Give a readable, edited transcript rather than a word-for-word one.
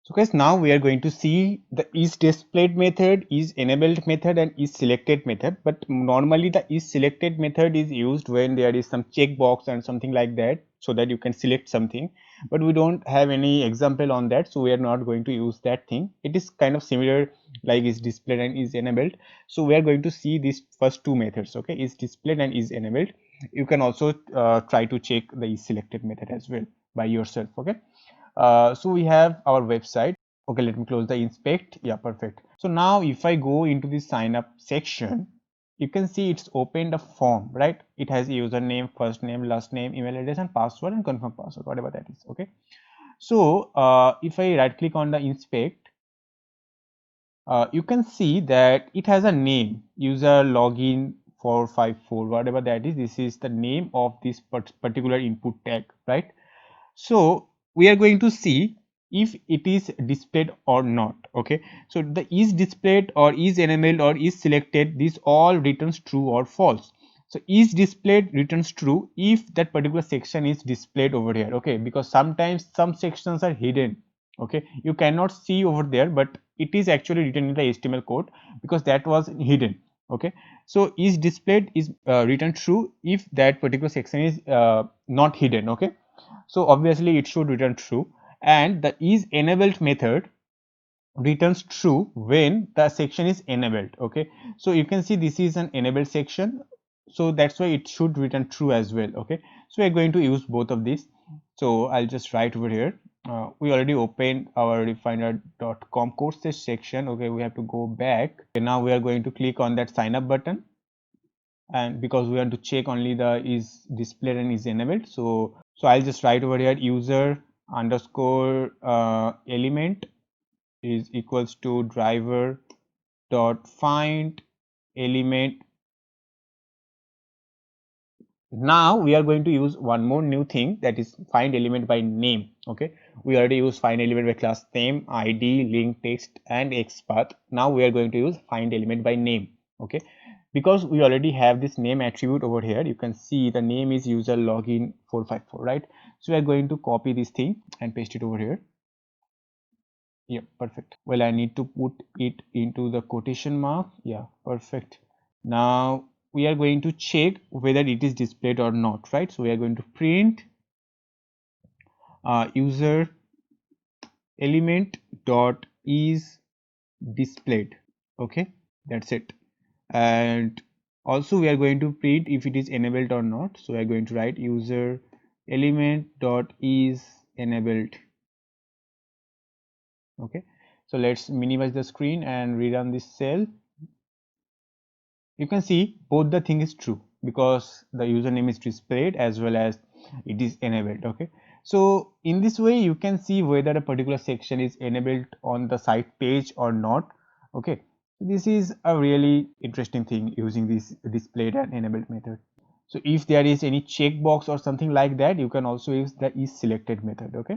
So guys, now we are going to see the is displayed method, is enabled method and is selected method. But normally the is selected method is used when there is some checkbox and something like that, so that you can select something. But we don't have any example on that, so we are not going to use that thing. It is kind of similar like is displayed and is enabled. So we are going to see these first two methods, okay, is displayed and is enabled. You can also try to check the is selected method as well by yourself, okay. So we have our website. Okay, let me close the inspect. Yeah, perfect. So now if I go into the sign up section, you can see it's opened a form, right? It has username, first name, last name, email address and password and confirm password, whatever that is. Okay, so if I right click on the inspect, you can see that it has a name, user login 454, whatever that is. This is the name of this particular input tag, right? So we are going to see if it is displayed or not. Okay, so the is displayed or is enabled or is selected, this all returns true or false. So is displayed returns true if that particular section is displayed over here, okay, because sometimes some sections are hidden, okay, you cannot see over there, but it is actually written in the HTML code because that was hidden. Okay, so is displayed is written true if that particular section is not hidden. Okay, so obviously it should return true, and the is enabled method returns true when the section is enabled. Okay, so you can see this is an enabled section, so that's why it should return true as well. Okay, so we're going to use both of these. So I'll just write over here. We already opened our refiner.com courses section. Okay, we have to go back. Okay, now we are going to click on that sign up button, and because we want to check only the is displayed and is enabled, so I'll just write over here user underscore element is equals to driver dot find element. Now we are going to use one more new thing, that is find element by name. Okay, we already use find element by class name, id, link, text and xpath. Now we are going to use find element by name. Okay, because we already have this name attribute over here, you can see the name is user login 454, right? So we are going to copy this thing and paste it over here. Yeah, perfect. Well, I need to put it into the quotation mark. Yeah, perfect. Now we are going to check whether it is displayed or not, right? So we are going to print user element dot is displayed. Okay, that's it. And also we are going to print if it is enabled or not. So we are going to write user element dot is enabled. Okay, so let's minimize the screen and rerun this cell. You can see both the thing is true because the username is displayed as well as it is enabled. Okay, so in this way you can see whether a particular section is enabled on the site page or not. Okay, this is a really interesting thing using this displayed and enabled method. So if there is any checkbox or something like that, you can also use the is selected method. Okay,